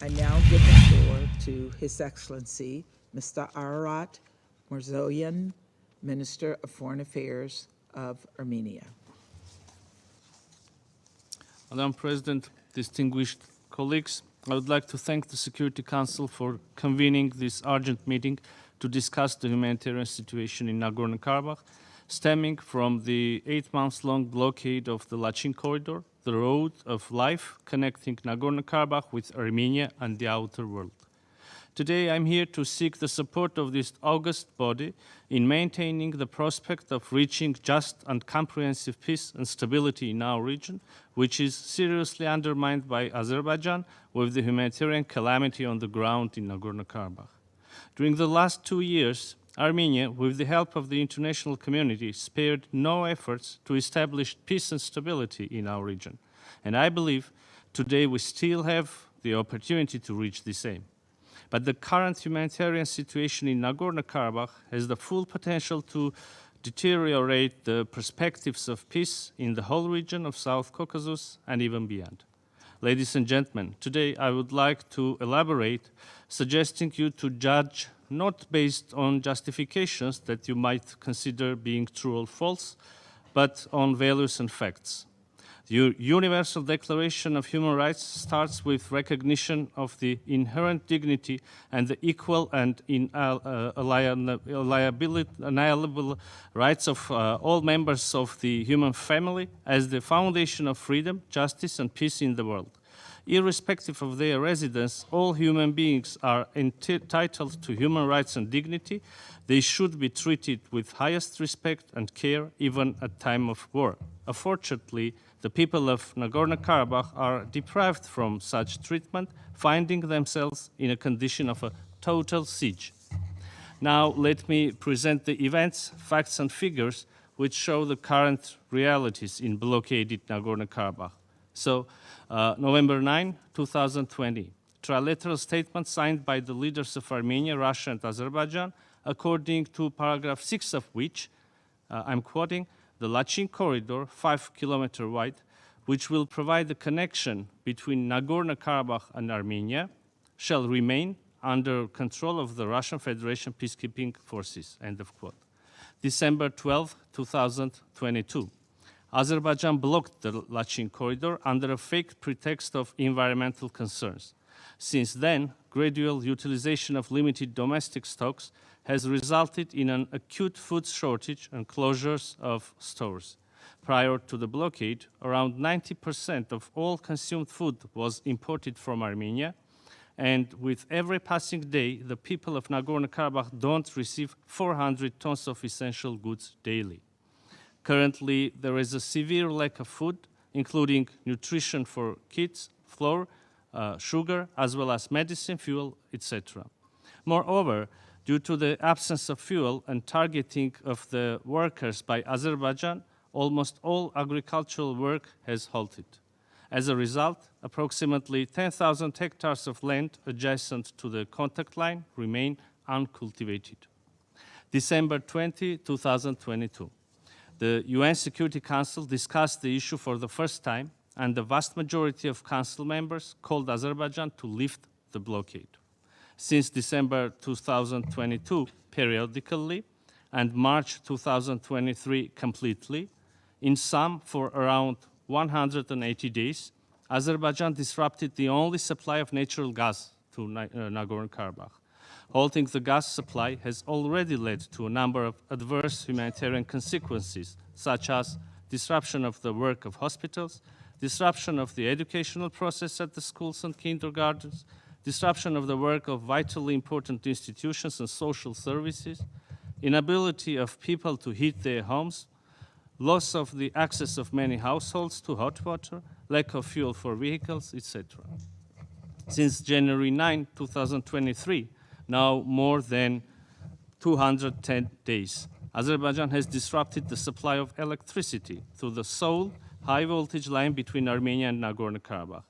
I now give the floor to His Excellency, Mr. Ararat Mirzoyan, Minister of Foreign Affairs of Armenia. Madam President, distinguished colleagues, I would like to thank the Security Council for convening this urgent meeting to discuss the humanitarian situation in Nagorno-Karabakh, stemming from the 8-month-long blockade of the Lachin corridor, the road of life connecting Nagorno-Karabakh with Armenia and the outer world. Today, I'm here to seek the support of this august body in maintaining the prospect of reaching just and comprehensive peace and stability in our region, which is seriously undermined by Azerbaijan with the humanitarian calamity on the ground in Nagorno-Karabakh. During the last 2 years, Armenia, with the help of the international community, spared no efforts to establish peace and stability in our region. And I believe today we still have the opportunity to reach this aim. But the current humanitarian situation in Nagorno-Karabakh has the full potential to deteriorate the perspectives of peace in the whole region of South Caucasus and even beyond. Ladies and gentlemen, today I would like to elaborate, suggesting you to judge not based on justifications that you might consider being true or false, but on values and facts. The Universal Declaration of Human Rights starts with recognition of the inherent dignity and the equal and inalienable rights of all members of the human family as the foundation of freedom, justice, and peace in the world. Irrespective of their residence, all human beings are entitled to human rights and dignity. They should be treated with highest respect and care, even at time of war. Unfortunately, the people of Nagorno-Karabakh are deprived from such treatment, finding themselves in a condition of a total siege. Now, let me present the events, facts, and figures which show the current realities in blockaded Nagorno-Karabakh. So, November 9, 2020, trilateral statement signed by the leaders of Armenia, Russia, and Azerbaijan, according to paragraph 6 of which, I'm quoting, the Lachin corridor, 5 kilometers wide, which will provide the connection between Nagorno-Karabakh and Armenia, shall remain under control of the Russian Federation peacekeeping forces, end of quote. December 12, 2022. Azerbaijan blocked the Lachin corridor under a fake pretext of environmental concerns. Since then, gradual utilization of limited domestic stocks has resulted in an acute food shortage and closures of stores. Prior to the blockade, around 90% of all consumed food was imported from Armenia, and with every passing day, the people of Nagorno-Karabakh don't receive 400 tons of essential goods daily. Currently, there is a severe lack of food, including nutrition for kids, flour, sugar, as well as medicine, fuel, etc. Moreover, due to the absence of fuel and targeting of the workers by Azerbaijan, almost all agricultural work has halted. As a result, approximately 10,000 hectares of land adjacent to the contact line remain uncultivated. December 20, 2022. The UN Security Council discussed the issue for the first time, and the vast majority of Council members called Azerbaijan to lift the blockade. Since December 2022, periodically, and March 2023 completely, in sum for around 180 days, Azerbaijan disrupted the only supply of natural gas to Nagorno-Karabakh. Halting the gas supply has already led to a number of adverse humanitarian consequences, such as disruption of the work of hospitals, disruption of the educational process at the schools and kindergartens, disruption of the work of vitally important institutions and social services, inability of people to heat their homes, loss of the access of many households to hot water, lack of fuel for vehicles, etc. Since January 9, 2023, now more than 210 days, Azerbaijan has disrupted the supply of electricity through the sole high-voltage line between Armenia and Nagorno-Karabakh.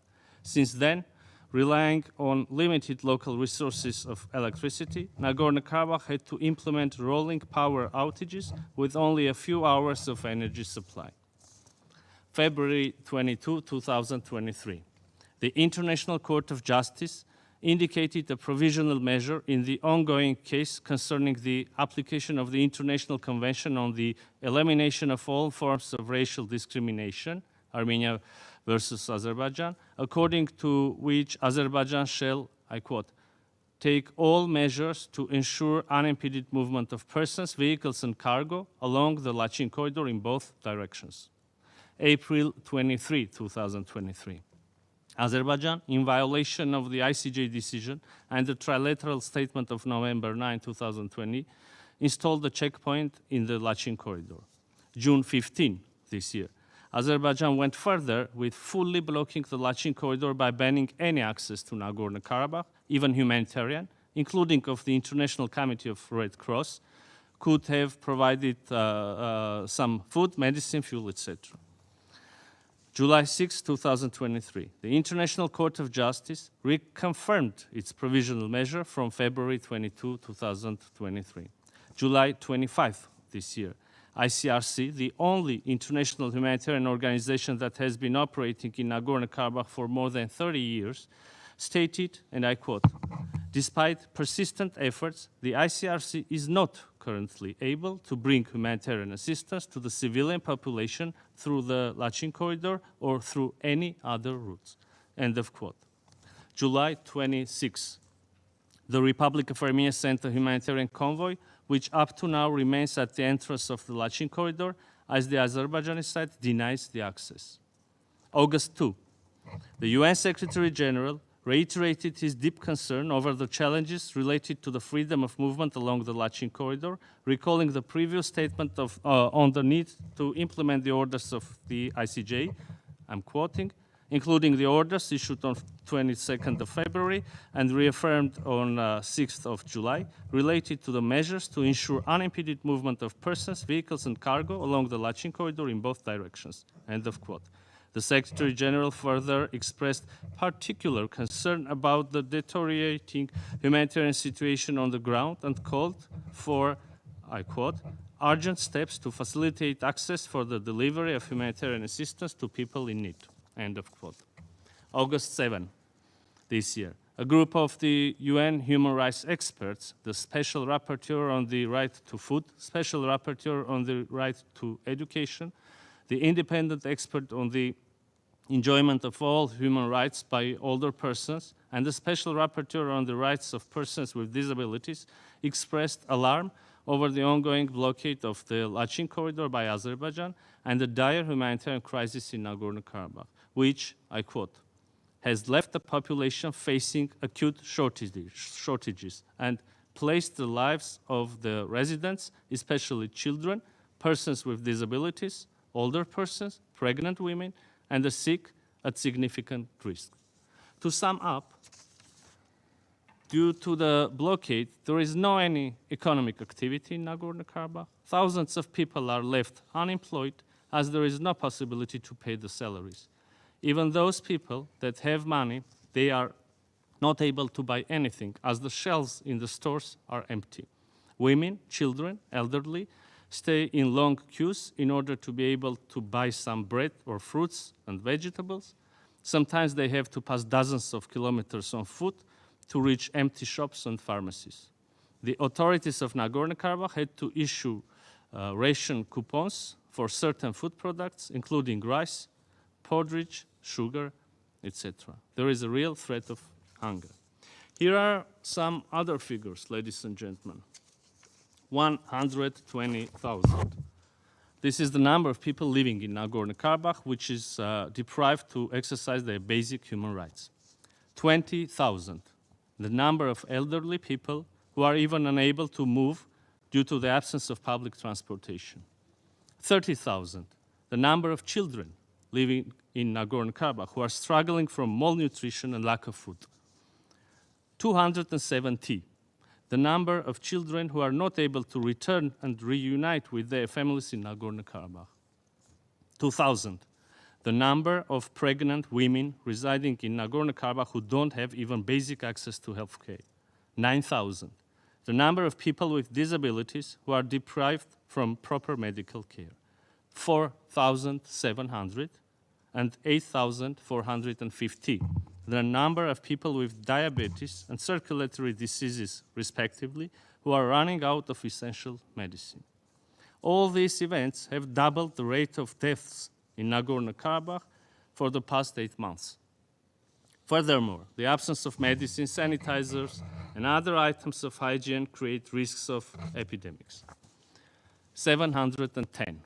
Since then, relying on limited local resources of electricity, Nagorno-Karabakh had to implement rolling power outages with only a few hours of energy supply. February 22, 2023. The International Court of Justice indicated a provisional measure in the ongoing case concerning the application of the International Convention on the Elimination of All Forms of Racial Discrimination, Armenia versus Azerbaijan, according to which Azerbaijan shall, I quote, take all measures to ensure unimpeded movement of persons, vehicles, and cargo along the Lachin corridor in both directions. April 23, 2023. Azerbaijan, in violation of the ICJ decision and the trilateral statement of November 9, 2020, installed a checkpoint in the Lachin corridor. June 15 this year, Azerbaijan went further with fully blocking the Lachin corridor by banning any access to Nagorno-Karabakh, even humanitarian, including of the International Committee of Red Cross, could have provided some food, medicine, fuel, etc. July 6, 2023, the International Court of Justice reconfirmed its provisional measure from February 22, 2023. July 25 this year, ICRC, the only international humanitarian organization that has been operating in Nagorno-Karabakh for more than 30 years, stated, and I quote, despite persistent efforts, the ICRC is not currently able to bring humanitarian assistance to the civilian population through the Lachin corridor or through any other routes. End of quote. July 26. The Republic of Armenia sent a humanitarian convoy, which up to now remains at the entrance of the Lachin corridor, as the Azerbaijani side denies the access. August 2. The UN Secretary General reiterated his deep concern over the challenges related to the freedom of movement along the Lachin corridor, recalling the previous statement on the need to implement the orders of the ICJ, I'm quoting, including the orders issued on 22nd of February and reaffirmed on 6th of July, related to the measures to ensure unimpeded movement of persons, vehicles, and cargo along the Lachin corridor in both directions. End of quote. The Secretary General further expressed particular concern about the deteriorating humanitarian situation on the ground and called for, I quote, urgent steps to facilitate access for the delivery of humanitarian assistance to people in need. End of quote. August 7 this year, a group of the UN human rights experts, the Special Rapporteur on the Right to Food, Special Rapporteur on the Right to Education, the Independent Expert on the Enjoyment of All Human Rights by Older Persons, and the Special Rapporteur on the Rights of Persons with Disabilities expressed alarm over the ongoing blockade of the Lachin corridor by Azerbaijan and the dire humanitarian crisis in Nagorno-Karabakh, which, I quote, has left the population facing acute shortages and placed the lives of the residents, especially children, persons with disabilities, older persons, pregnant women, and the sick at significant risk. To sum up, due to the blockade, there is no any economic activity in Nagorno-Karabakh. Thousands of people are left unemployed as there is no possibility to pay the salaries. Even those people that have money, they are not able to buy anything as the shelves in the stores are empty. Women, children, elderly, stay in long queues in order to be able to buy some bread or fruits and vegetables. Sometimes they have to pass dozens of kilometers on foot to reach empty shops and pharmacies. The authorities of Nagorno-Karabakh had to issue ration coupons for certain food products, including rice, porridge, sugar, etc. There is a real threat of hunger. Here are some other figures, ladies and gentlemen. 120,000. This is the number of people living in Nagorno-Karabakh, which is deprived to exercise their basic human rights. 20,000. The number of elderly people who are even unable to move due to the absence of public transportation. 30,000. The number of children living in Nagorno-Karabakh who are struggling from malnutrition and lack of food. 270. The number of children who are not able to return and reunite with their families in Nagorno-Karabakh. 2,000. The number of pregnant women residing in Nagorno-Karabakh who don't have even basic access to health care. 9,000. The number of people with disabilities who are deprived from proper medical care. 4,700 and 8,450. the number of people with diabetes and circulatory diseases, respectively, who are running out of essential medicine. All these events have doubled the rate of deaths in Nagorno-Karabakh for the past 8 months. Furthermore, the absence of medicine, sanitizers, and other items of hygiene create risks of epidemics. 710.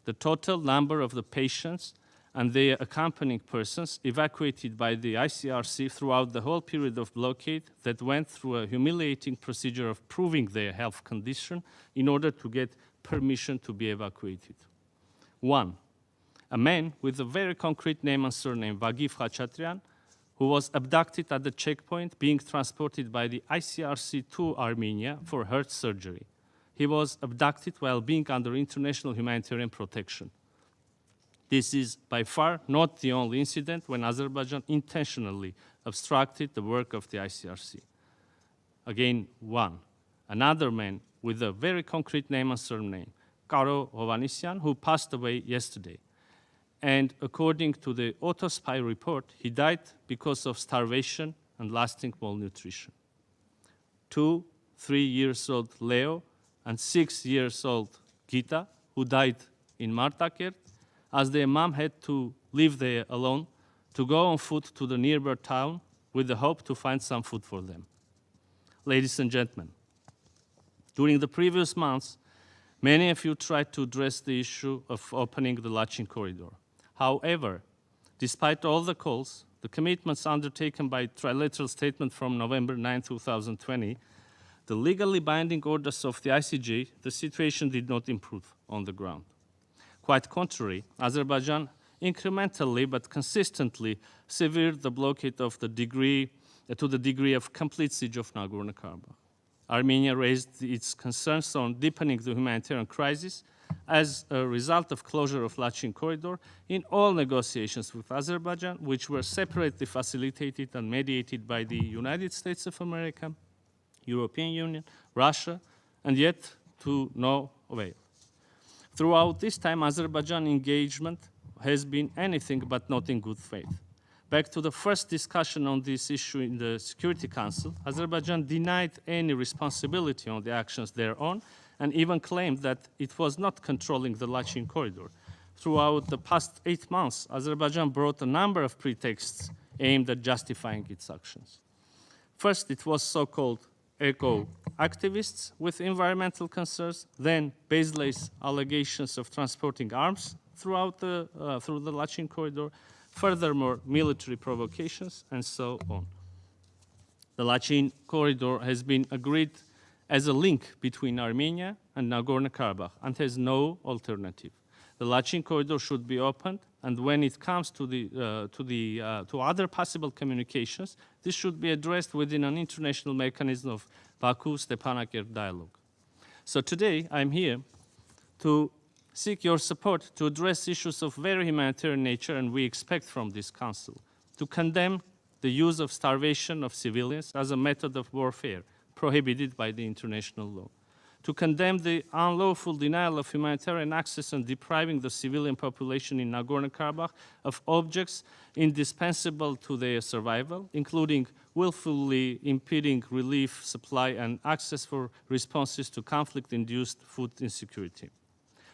The total number of the patients and their accompanying persons evacuated by the ICRC throughout the whole period of blockade that went through a humiliating procedure of proving their health condition in order to get permission to be evacuated. 1. A man with a very concrete name and surname, Vagiv Khachatryan, who was abducted at the checkpoint being transported by the ICRC to Armenia for heart surgery. He was abducted while being under international humanitarian protection. This is by far not the only incident when Azerbaijan intentionally obstructed the work of the ICRC. Again, 1. Another man with a very concrete name and surname, Karo Hovanesyan, who passed away yesterday. And according to the Autospy report, he died because of starvation and lasting malnutrition. 2 3-year-old Leo and 6-year-old Gita, who died in Martakert, as their mom had to live there alone to go on foot to the nearby town with the hope to find some food for them. Ladies and gentlemen, during the previous months, many of you tried to address the issue of opening the Lachin corridor. However, despite all the calls, the commitments undertaken by trilateral statement from November 9, 2020, the legally binding orders of the ICJ, the situation did not improve on the ground. Quite contrary, Azerbaijan incrementally but consistently severed the blockade of to the degree of complete siege of Nagorno-Karabakh. Armenia raised its concerns on deepening the humanitarian crisis as a result of closure of Lachin corridor in all negotiations with Azerbaijan, which were separately facilitated and mediated by the United States of America, European Union, Russia, and yet to no avail. Throughout this time, Azerbaijan engagement has been anything but not in good faith. Back to the first discussion on this issue in the Security Council, Azerbaijan denied any responsibility on the actions thereon and even claimed that it was not controlling the Lachin corridor. Throughout the past 8 months, Azerbaijan brought a number of pretexts aimed at justifying its actions. First, it was so-called eco-activists with environmental concerns, then baseless allegations of transporting arms through the Lachin corridor, furthermore, military provocations, and so on. The Lachin corridor has been agreed as a link between Armenia and Nagorno-Karabakh and has no alternative. The Lachin corridor should be opened, and when it comes to other possible communications, this should be addressed within an international mechanism of Baku-Stepanakert dialogue. So today, I'm here to seek your support to address issues of very humanitarian nature, and we expect from this Council to condemn the use of starvation of civilians as a method of warfare prohibited by the international law, to condemn the unlawful denial of humanitarian access and depriving the civilian population in Nagorno-Karabakh of objects indispensable to their survival, including willfully impeding relief supply and access for responses to conflict-induced food insecurity,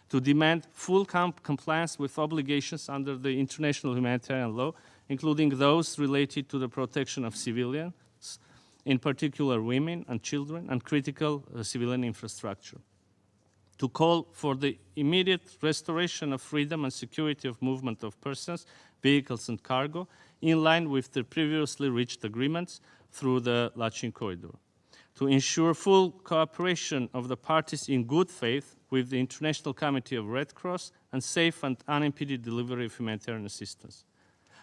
to demand full compliance with obligations under the international humanitarian law, including those related to the protection of civilians, in particular women and children, and critical civilian infrastructure, to call for the immediate restoration of freedom and security of movement of persons, vehicles, and cargo, in line with the previously reached agreements through the Lachin corridor, to ensure full cooperation of the parties in good faith with the International Committee of Red Cross and safe and unimpeded delivery of humanitarian assistance,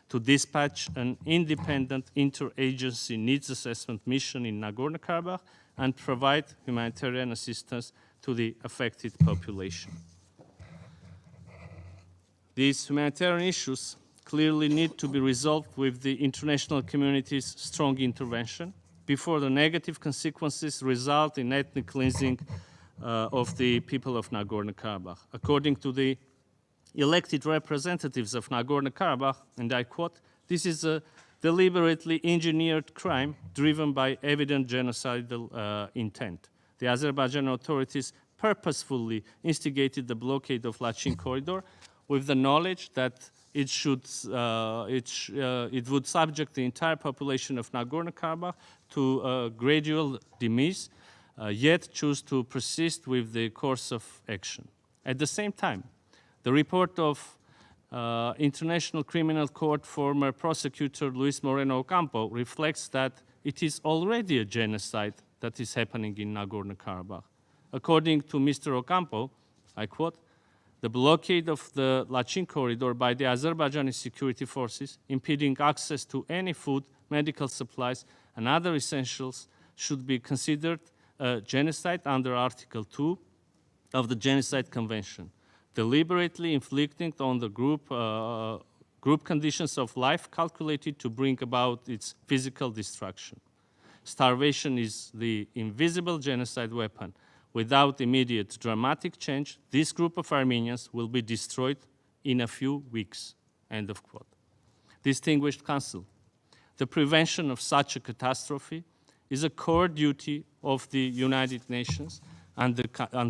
to dispatch an independent interagency needs assessment mission in Nagorno-Karabakh and provide humanitarian assistance to the affected population. These humanitarian issues clearly need to be resolved with the international community's strong intervention before the negative consequences result in ethnic cleansing of the people of Nagorno-Karabakh. According to the elected representatives of Nagorno-Karabakh, and I quote, "This is a deliberately engineered crime driven by evident genocidal intent. The Azerbaijan authorities purposefully instigated the blockade of Lachin corridor with the knowledge that it would subject the entire population of Nagorno-Karabakh to a gradual demise, yet choose to persist with the course of action. At the same time, the report of International Criminal Court former prosecutor Luis Moreno Ocampo reflects that it is already a genocide that is happening in Nagorno-Karabakh. According to Mr. Ocampo, I quote, "The blockade of the Lachin corridor by the Azerbaijani security forces, impeding access to any food, medical supplies, and other essentials, should be considered a genocide under Article 2 of the Genocide Convention, deliberately inflicting on the group conditions of life calculated to bring about its physical destruction. Starvation is the invisible genocide weapon. Without immediate dramatic change, this group of Armenians will be destroyed in a few weeks." End of quote. Distinguished Council, the prevention of such a catastrophe is a core duty of the United Nations and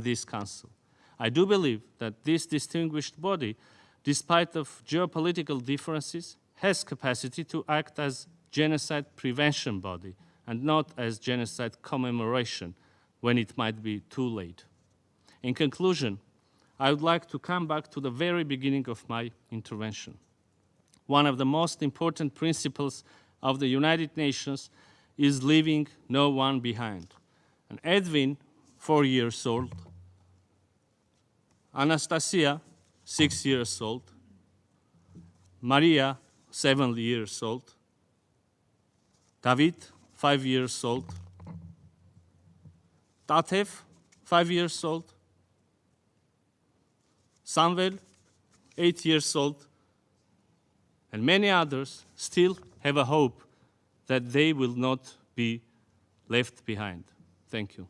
this Council. I do believe that this distinguished body, despite of geopolitical differences, has capacity to act as genocide prevention body and not as genocide commemoration when it might be too late. In conclusion, I would like to come back to the very beginning of my intervention. One of the most important principles of the United Nations is leaving no one behind. And Edwin, 4 years old, Anastasia, 6 years old, Maria, 7 years old, David, 5 years old, Tatev, 5 years old, Samuel, 8 years old, and many others still have a hope that they will not be left behind. Thank you.